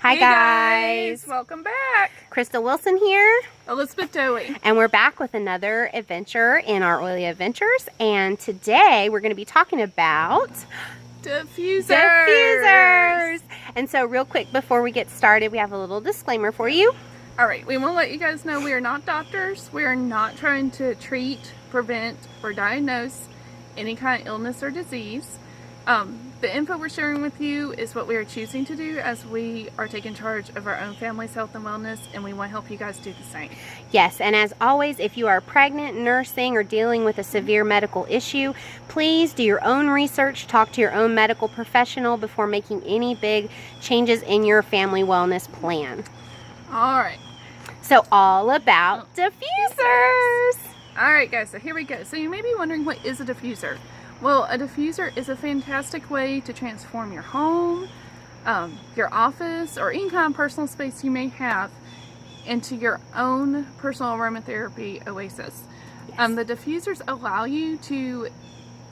Hi guys. Welcome back. Krystle Wilson here. Elizabeth Dowie. And we're back with another adventure in our oily adventures. And today we're going to be talking about diffusers. And so real quick before we get started, we have a little disclaimer for you. Alright, we want to let you guys know we are not doctors. We are not trying to treat, prevent, or diagnose any kind of illness or disease. The info we're sharing with you is what we are choosing to do as we are taking charge of our own family's health and wellness, and we want to help you guys do the same. Yes, and as always, if you are pregnant, nursing, or dealing with a severe medical issue, please do your own research, talk to your own medical professional before making any big changes in your family wellness plan. Alright. So all about diffusers. Alright guys, so here we go. So you may be wondering, what is a diffuser? Well, a diffuser is a fantastic way to transform your home, your office, or any kind of personal space you may have into your own personal aromatherapy oasis. Yes. The diffusers allow you to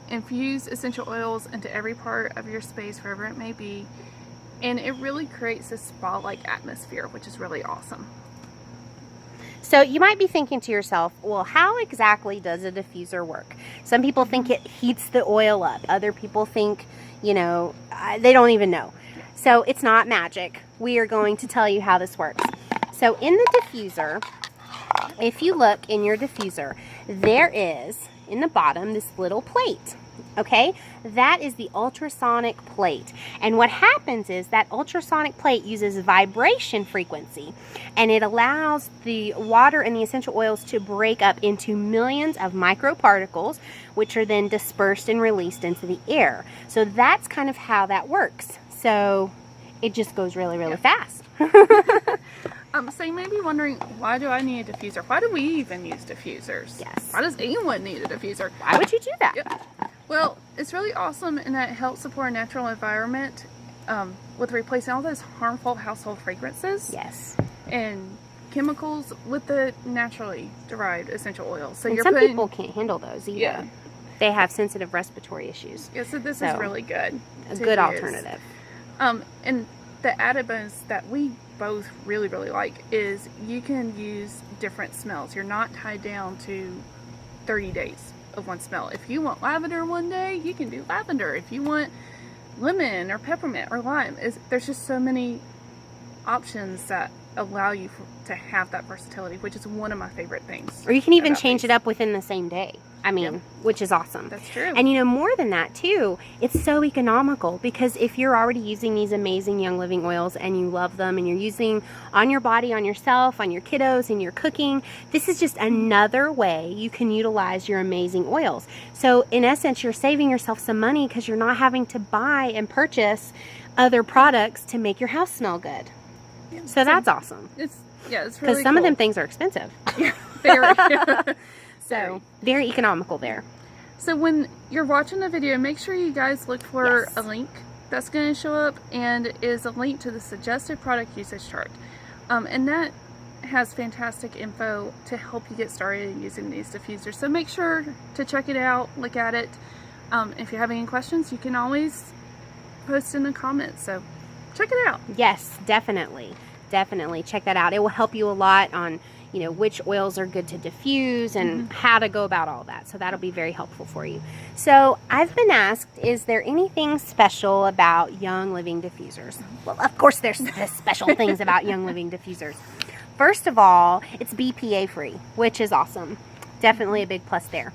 infuse essential oils into every part of your space, wherever it may be, and it really creates a spa-like atmosphere, which is really awesome. So you might be thinking to yourself, well, how exactly does a diffuser work? Some people think it heats the oil up. Other people think, you know, they don't even know. So it's not magic. We are going to tell you how this works. So in the diffuser, if you look in your diffuser, there is, in the bottom, this little plate. Okay, that is the ultrasonic plate, and what happens is that ultrasonic plate uses vibration frequency, and it allows the water and the essential oils to break up into millions of microparticles, which are then dispersed and released into the air. So that's kind of how that works. So it just goes really fast. So you may be wondering, why do I need a diffuser? Why do we even use diffusers? Yes. Why does anyone need a diffuser? Why would you do that? Yep. Well, it's really awesome in that it helps support a natural environment with replacing all those harmful household fragrances. Yes. And chemicals with the naturally derived essential oils. So and you're some putting, people can't handle those either. Yeah. They have sensitive respiratory issues. Yeah, so this is really good. A good alternative. And the added bonus that we both really like is you can use different smells. You're not tied down to 30 days of one smell. If you want lavender one day, you can do lavender. If you want lemon or peppermint or lime, there's just so many options that allow you to have that versatility, which is one of my favorite things. Or you can even change it up within the same day. I mean, which is awesome. That's true. And you know, more than that too, it's so economical, because if you're already using these amazing Young Living oils and you love them and you're using on your body, on yourself, on your kiddos, and you're cooking, this is just another way you can utilize your amazing oils. So in essence, you're saving yourself some money because you're not having to buy and purchase other products to make your house smell good. Yeah, so that's awesome. It's really because some of them things are expensive. Yeah, very. So very economical there. So when you're watching the video, make sure you guys look for a link that's going to show up, and is a link to the suggested product usage chart. And that has fantastic info to help you get started in using these diffusers. So make sure to check it out, look at it. If you have any questions, you can always post in the comments. So check it out. Yes, definitely check that out. It will help you a lot on, you know, which oils are good to diffuse and how to go about all that. So that'll be very helpful for you. So I've been asked, is there anything special about Young Living diffusers? Well, of course there's special things about Young Living diffusers. First of all, it's BPA free, which is awesome. Definitely a big plus there.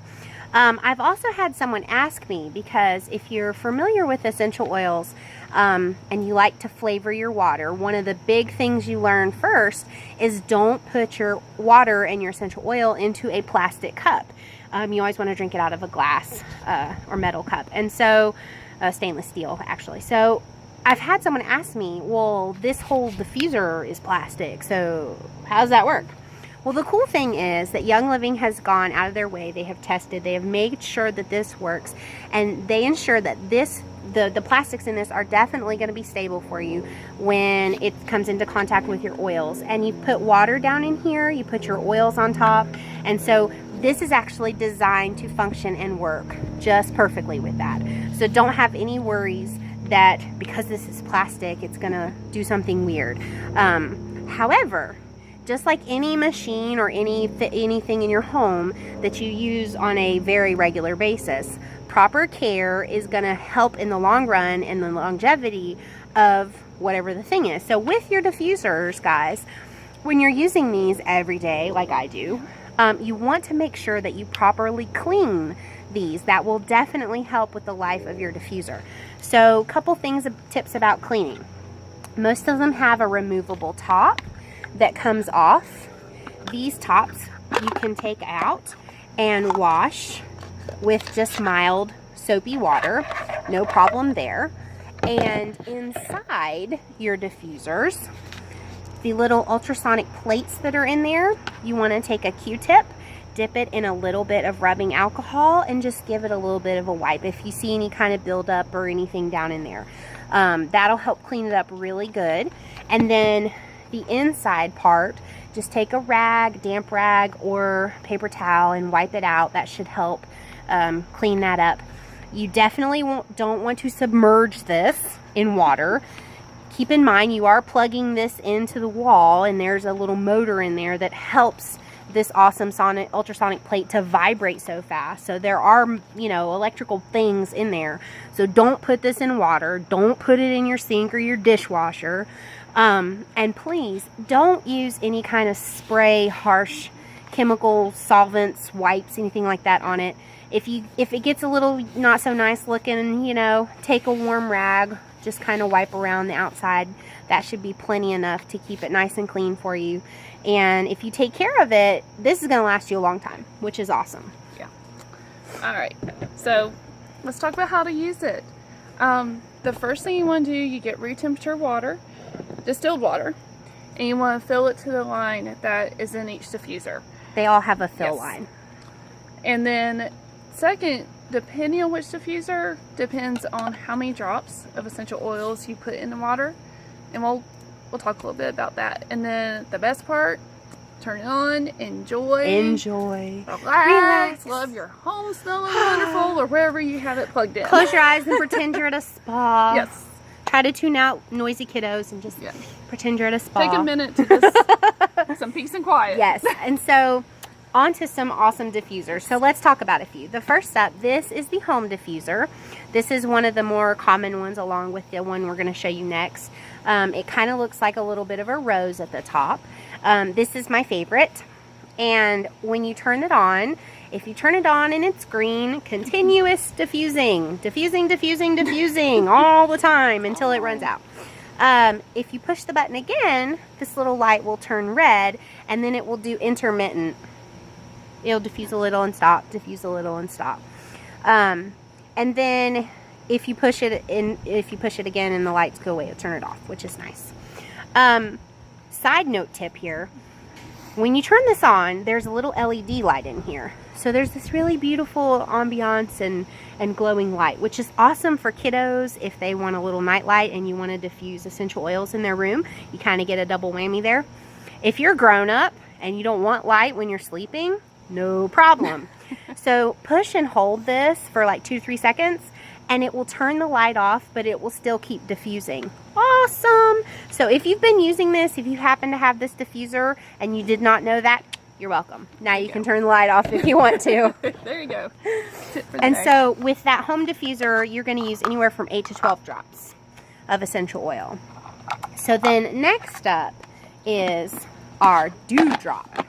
I've also had someone ask me, because if you're familiar with essential oils and you like to flavor your water, one of the big things you learn first is don't put your water and your essential oil into a plastic cup. You always want to drink it out of a glass or metal cup, and so stainless steel actually. So I've had someone ask me, well, this whole diffuser is plastic, so how does that work? Well, the cool thing is that Young Living has gone out of their way. They have tested, they have made sure that this works, and they ensure that the plastics in this are definitely going to be stable for you when it comes into contact with your oils. And you put water down in here, you put your oils on top, and so this is actually designed to function and work just perfectly with that. So don't have any worries that because this is plastic, it's gonna do something weird. However, just like any machine or anything in your home that you use on a very regular basis, proper care is gonna help in the long run and the longevity of whatever the thing is. So with your diffusers, guys, when you're using these every day, like I do, you want to make sure that you properly clean these. That will definitely help with the life of your diffuser. So couple tips about cleaning. Most of them have a removable top that comes off. These tops you can take out and wash with just mild soapy water. No problem there. And inside your diffusers, the little ultrasonic plates that are in there, you want to take a Q-tip, dip it in a little bit of rubbing alcohol, and just give it a little bit of a wipe if you see any kind of buildup or anything down in there. That'll help clean it up really good. And then the inside part, just take a rag, damp rag or paper towel and wipe it out. That should help clean that up. You definitely don't want to submerge this in water. Keep in mind you are plugging this into the wall, and there's a little motor in there that helps this awesome ultrasonic plate to vibrate so fast. So there are, you know, electrical things in there. So don't put this in water. Don't put it in your sink or your dishwasher. And please don't use any kind of spray, harsh chemical solvents, wipes, anything like that on it. If it gets a little not so nice looking, you know, take a warm rag, just kind of wipe around the outside. That should be plenty enough to keep it nice and clean for you. And if you take care of it, this is going to last you a long time, which is awesome. Yeah. All right. So let's talk about how to use it. The first thing you want to do, you get room temperature water, distilled water, and you want to fill it to the line that is in each diffuser. They all have a fill line. And then second, depending on which diffuser, depends on how many drops of essential oils you put in the water. And we'll talk a little bit about that. And then the best part, turn it on, enjoy, relax, love your home smelling wonderful, or wherever you have it plugged in. Close your eyes and pretend you're at a spa. Yes. Try to tune out noisy kiddos and just pretend you're at a spa. Take a minute to just some peace and quiet. Yes. And so on to some awesome diffusers. So let's talk about a few. The first up, this is the home diffuser. This is one of the more common ones, along with the one we're going to show you next. It kind of looks like a little bit of a rose at the top. This is my favorite. And when you turn it on, if you turn it on and it's green, continuous diffusing all the time until it runs out. If you push the button again, this little light will turn red, and then it will do intermittent. It'll diffuse a little and stop, diffuse a little and stop. And then if you push it again and the lights go away, it'll turn it off, which is nice. Side note tip here. When you turn this on, there's a little LED light in here. So there's this really beautiful ambiance and glowing light, which is awesome for kiddos if they want a little night light and you want to diffuse essential oils in their room. You kind of get a double whammy there. If you're grown up and you don't want light when you're sleeping, no problem. So push and hold this for like 2-3 seconds and it will turn the light off, but it will still keep diffusing. Awesome. So if you've been using this, if you happen to have this diffuser and you did not know that, you're welcome. Now you can turn the light off if you want to. There you go. And so with that home diffuser, you're going to use anywhere from 8 to 12 drops of essential oil. So then next up is our dewdrop.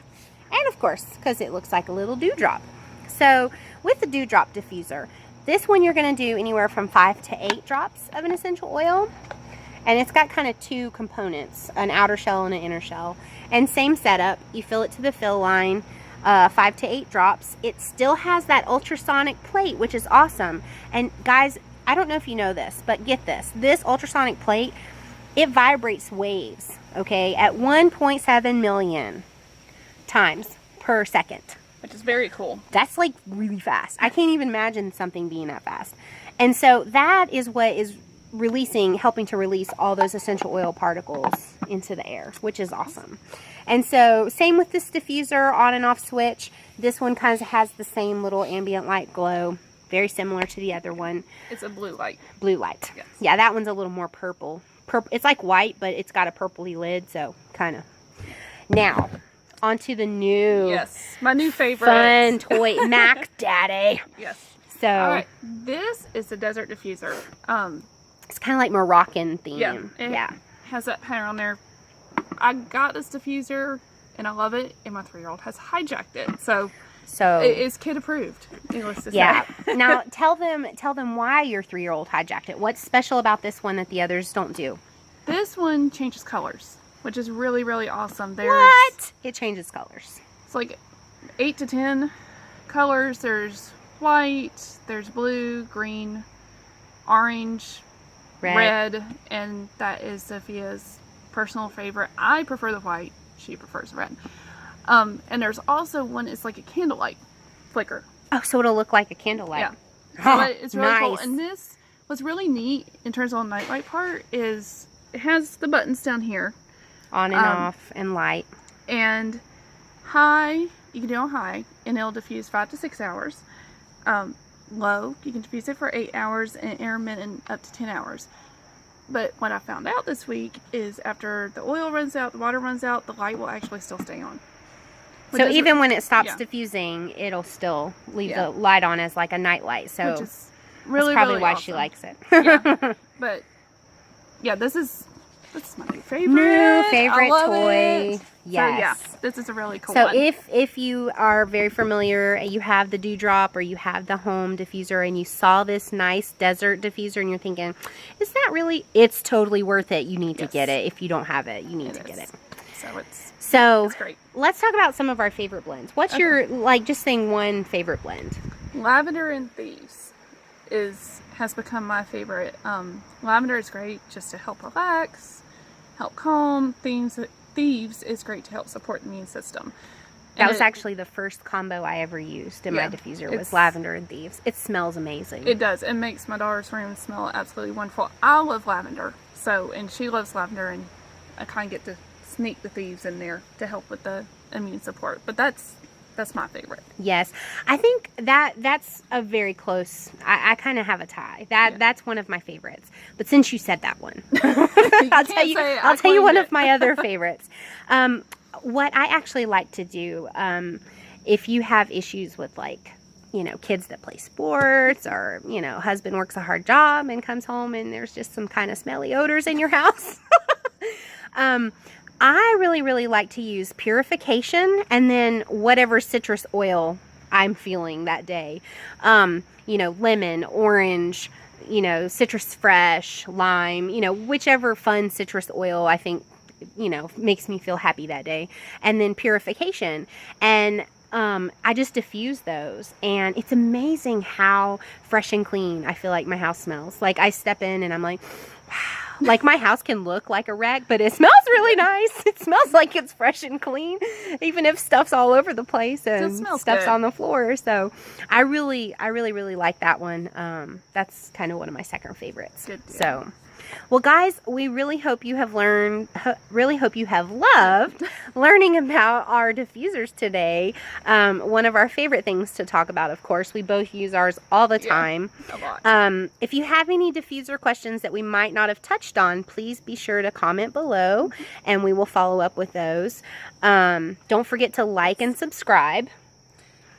And of course, because it looks like a little dewdrop. So with the dewdrop diffuser, this one you're going to do anywhere from 5 to 8 drops of an essential oil. And it's got kind of two components, an outer shell and an inner shell. And same setup, you fill it to the fill line, 5 to 8 drops. It still has that ultrasonic plate, which is awesome. And guys, I don't know if you know this, but get this. This ultrasonic plate, it vibrates waves, okay, at 1.7 million times per second. Which is very cool. That's like really fast. I can't even imagine something being that fast. And so that is what is helping to release all those essential oil particles into the air, which is awesome. And so same with this diffuser on and off switch. This one kind of has the same little ambient light glow. Very similar to the other one. It's a blue light. Blue light. Yes. Yeah, that one's a little more purple. It's like white, but it's got a purpley lid, so kind of. Now, onto the new. Yes, my new favorite. Fun toy, Mac Daddy. Yes. So. All right, this is the Desert Diffuser. It's kind of like Moroccan theme. Yeah. It has that pattern on there. I got this diffuser and I love it, and my 3-year-old has hijacked it. So it is kid approved. Needless to say. Yeah. Now tell them why your 3-year-old hijacked it. What's special about this one that the others don't do? This one changes colors, which is really, really awesome. What? It changes colors. It's like 8 to 10 colors. There's white, there's blue, green, orange, red, and that is Sophia's personal favorite. I prefer the white. She prefers the red. And there's also one, it's like a candlelight flicker. Oh, so it'll look like a candlelight. Yeah. So it's really cool. Nice. And this, what's really neat in terms of the nightlight part is it has the buttons down here. On and off and light. And high, you can do on high, and it'll diffuse 5 to 6 hours. Low, you can diffuse it for 8 hours, and intermittent up to 10 hours. But what I found out this week is after the oil runs out, the water runs out, the light will actually still stay on. So even when it stops diffusing, it'll still leave the light on as like a night light. So which is really, that's probably really why awesome. she likes it. Yeah. But yeah, this is my new favorite. New favorite I love toy. It. Yes. So yeah, this is a really cool so one. if you are very familiar, you have the Dewdrop or you have the home diffuser and you saw this nice desert diffuser and you're thinking, is that really? It's totally worth it. You need to get it. If you don't have it, you need to get it. So it's great. Let's talk about some of our favorite blends. What's your, like, just saying one favorite blend? Lavender and Thieves has become my favorite. Lavender is great just to help relax, help calm. Thieves is great to help support the immune system. That was actually the first combo I ever used in my diffuser was Lavender and Thieves. It smells amazing. It does. It makes my daughter's room smell absolutely wonderful. I love lavender, and she loves lavender, and I kind of get to sneak the Thieves in there to help with the immune support. But that's my favorite. Yes, I think that's a very close. I kind of have a tie. That's one of my favorites. But since you said that one, I'll tell you one of my other favorites. What I actually like to do, if you have issues with, like, kids that play sports, or husband works a hard job and comes home and there's just some kind of smelly odors in your house. I really, really like to use purification and then whatever citrus oil I'm feeling that day. Lemon, orange, citrus fresh, lime, whichever fun citrus oil I think, makes me feel happy that day. And then purification. And I just diffuse those, and it's amazing how fresh and clean I feel like my house smells. Like, I step in and I'm like, wow. Like, my house can look like a wreck, but it smells really nice. It smells like it's fresh and clean, even if stuff's all over the place and stuff's on the floor. So I really like that one. That's kind of one of my second favorites. Good deal. So, well, guys, we really hope you have loved learning about our diffusers today. One of our favorite things to talk about, of course. We both use ours all the time. A lot. If you have any diffuser questions that we might not have touched on, please be sure to comment below, and we will follow up with those. Don't forget to like and subscribe.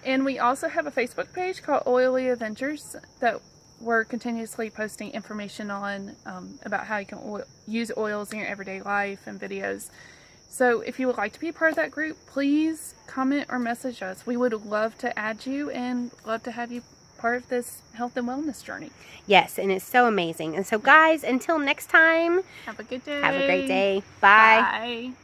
And we also have a Facebook page called Oily Adventures that we're continuously posting information on about how you can use oils in your everyday life and videos. So if you would like to be a part of that group, please comment or message us. We would love to add you and love to have you part of this health and wellness journey. Yes, and it's so amazing. And so, guys, until next time, have a good day. Have a great day. Bye. Bye.